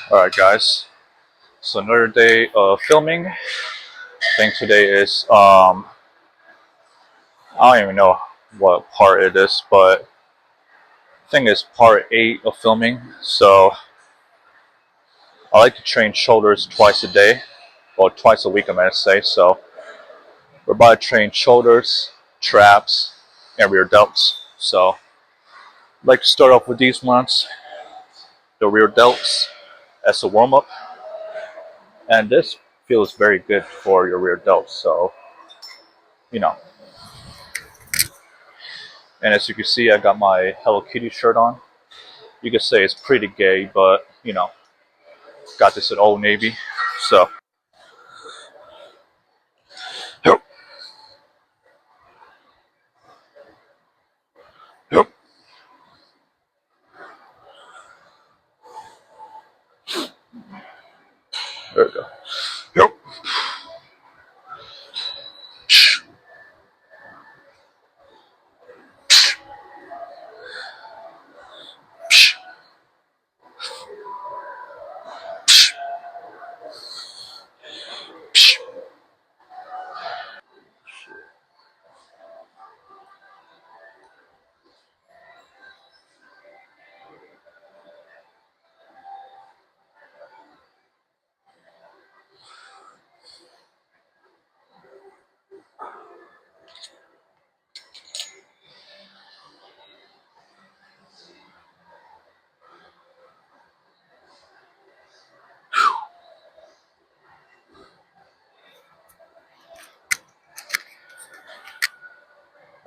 Alright guys, so another day of filming. I think today is I don't even know what part it is, but I think it's part 8 of filming. So I like to train shoulders twice a day, or twice a week I might say. So we're about to train shoulders, traps, and rear delts. So I'd like to start off with these ones, the rear delts as a warm-up. And this feels very good for your rear delts, so you know. And as you can see, I got my Hello Kitty shirt on. You could say it's pretty gay, but you know, got this at Old Navy. So, yep, yep, there we go. Yep.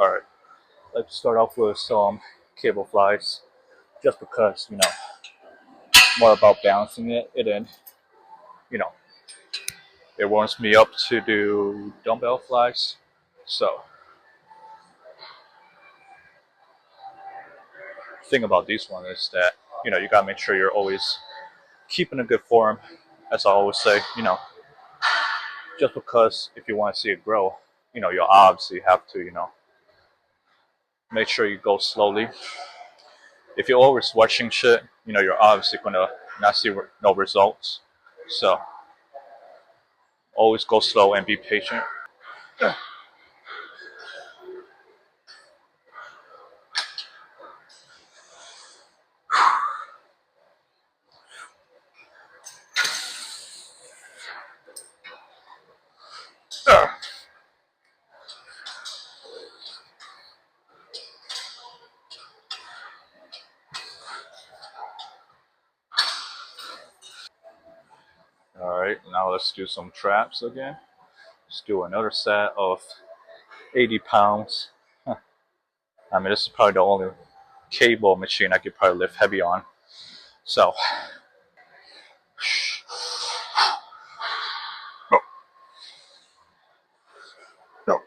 All right. Let's start off with some cable flies, just because more about balancing it. And you know, it warms me up to do dumbbell flies. So, the thing about these ones is that you gotta make sure you're always keeping a good form. As I always say, just because if you want to see it grow, you obviously have to, make sure you go slowly. If you're always rushing shit, you're obviously gonna not see no results. So always go slow and be patient. All right, now let's do some traps again. Let's do another set of 80 pounds. I mean, this is probably the only cable machine I could probably lift heavy on. So, no, no.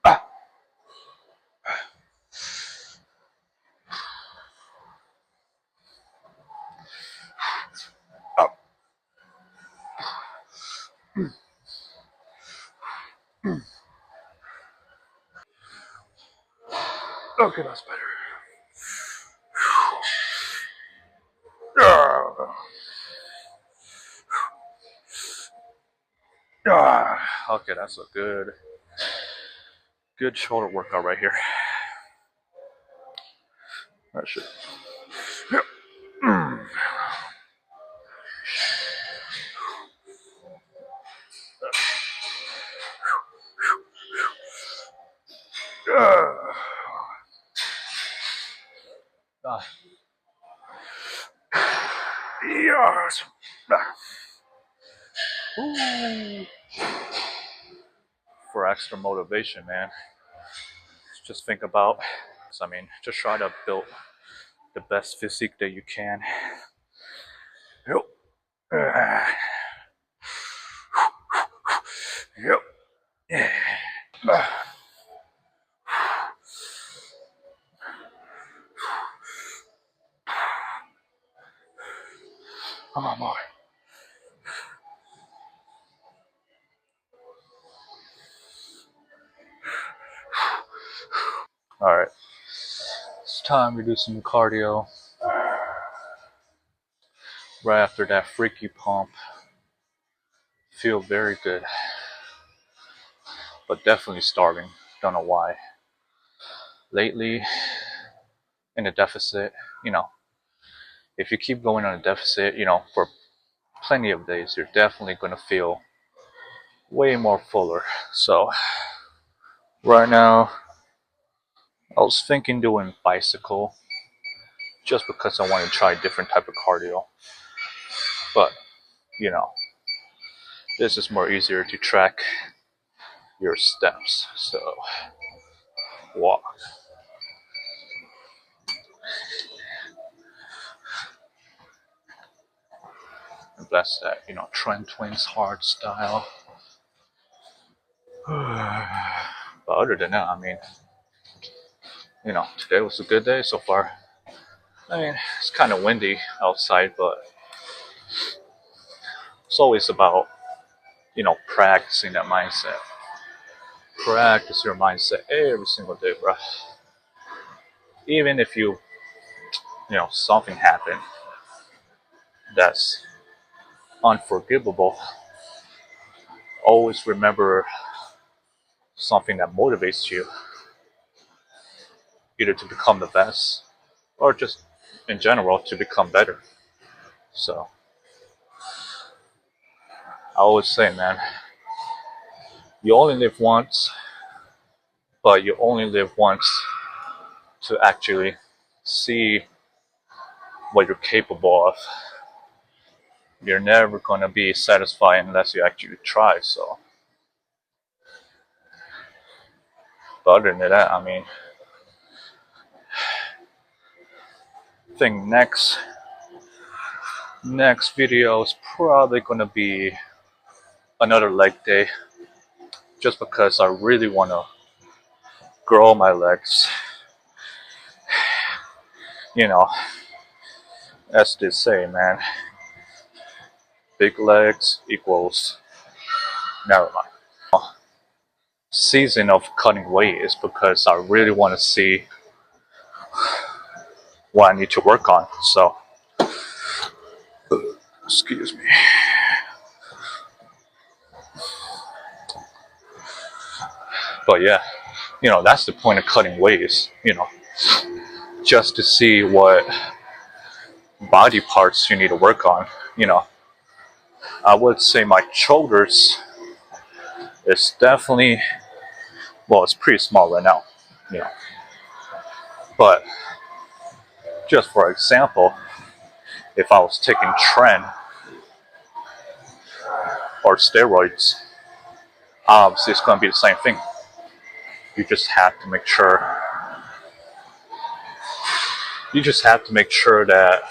Ah, up. Okay, that's better. Okay, that's a good shoulder workout right here. That should. Yes. Ooh. For extra motivation, man. Just think about. I mean, just try to build the best physique that you can. Yep. Yep. Yeah. Come on, boy. Alright, it's time to do some cardio. Right after that freaky pump. Feel very good. But definitely starving. Don't know why. Lately, in a deficit, if you keep going on a deficit, for plenty of days, you're definitely going to feel way more fuller. So, right now, I was thinking doing bicycle just because I want to try different type of cardio. But, you know, this is more easier to track your steps. So, walk. And that's that, Trend Twins hard style. But other than that, today was a good day so far. It's kind of windy outside, but it's always about, practicing that mindset. Practice your mindset every single day, bro. Even if something happened that's unforgivable, always remember something that motivates you, either to become the best or just in general to become better. So, I always say, man, you only live once, but you only live once to actually see what you're capable of. You're never gonna be satisfied unless you actually try. So, but other than that, I think next video is probably gonna be another leg day, just because I really wanna grow my legs. As they say, man, big legs equals never mind. Season of cutting weight is because I really want to see what I need to work on. So, excuse me. But yeah, that's the point of cutting weight is, just to see what body parts you need to work on. I would say my shoulders is definitely, well, it's pretty small right now, but just for example, if I was taking tren or steroids, obviously it's going to be the same thing. You just have to make sure that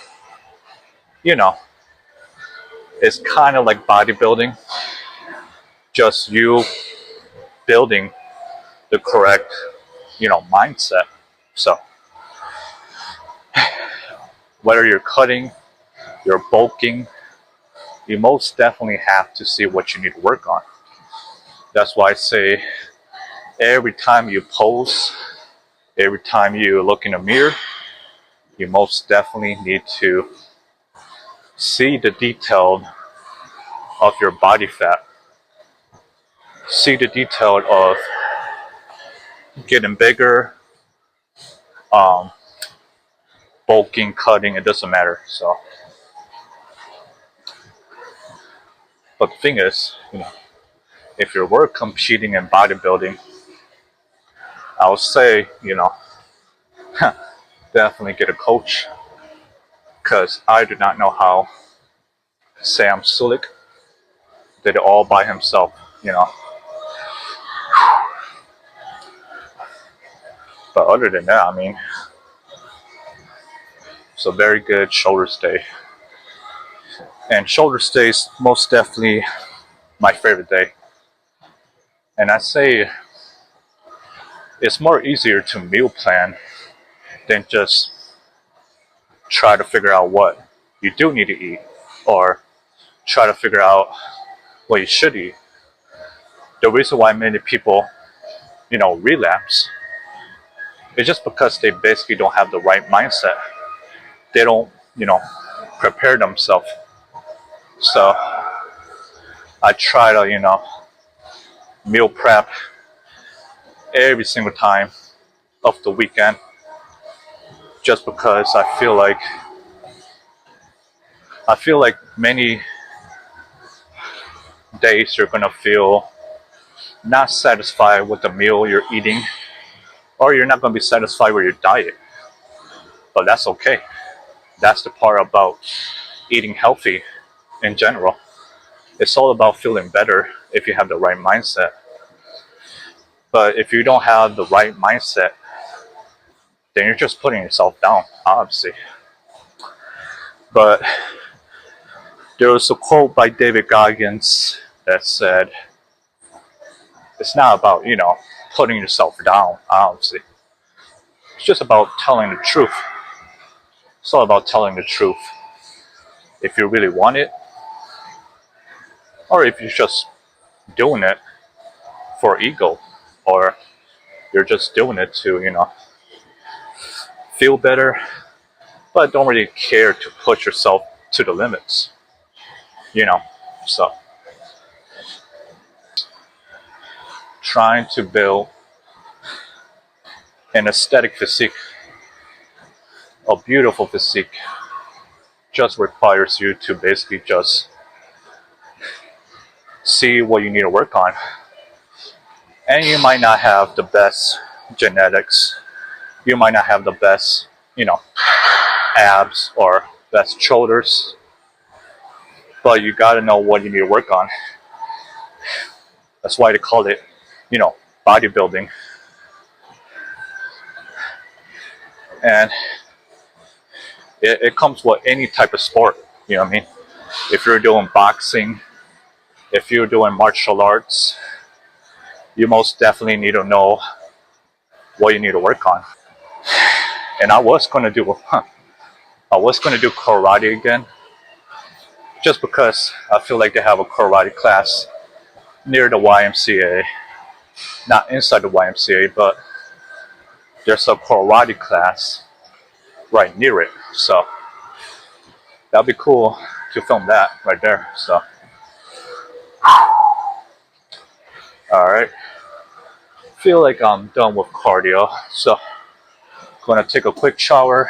it's kind of like bodybuilding, just you building the correct mindset. So whether you're cutting, you're bulking, you most definitely have to see what you need to work on. That's why I say every time you pose, every time you look in a mirror, you most definitely need to see the detail of your body fat. See the detail of getting bigger, bulking, cutting, it doesn't matter. So, but the thing is, if you were competing in bodybuilding, I would say, definitely get a coach, because I do not know how Sam Sulik did it all by himself. But other than that, it's a very good shoulders day. And shoulders day is most definitely my favorite day. And I say it's more easier to meal plan than just try to figure out what you do need to eat or try to figure out what you should eat. The reason why many people, relapse It's just because they basically don't have the right mindset. They don't, prepare themselves. So I try to, meal prep every single time of the weekend, just because I feel like many days you're gonna feel not satisfied with the meal you're eating, or you're not gonna be satisfied with your diet. But that's okay. That's the part about eating healthy in general. It's all about feeling better if you have the right mindset. But if you don't have the right mindset, then you're just putting yourself down, obviously. But there was a quote by David Goggins that said, it's not about, putting yourself down, obviously. It's just about telling the truth. It's all about telling the truth. If you really want it, or if you're just doing it for ego, or you're just doing it to, feel better, but don't really care to push yourself to the limits, you know. So, trying to build an aesthetic physique, a beautiful physique, just requires you to basically just see what you need to work on. And you might not have the best genetics, you might not have the best, abs or best shoulders, but you got to know what you need to work on. That's why they call it, bodybuilding. And it comes with any type of sport, you know what I mean? If you're doing boxing, if you're doing martial arts, you most definitely need to know what you need to work on. And I was gonna do karate again, just because I feel like they have a karate class near the YMCA, not inside the YMCA, but there's a karate class right near it. So that'd be cool to film that right there. So, all right. Feel like I'm done with cardio, so gonna take a quick shower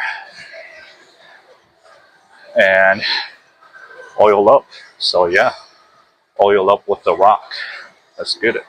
and oil up. So yeah, oil up with the rock. Let's get it.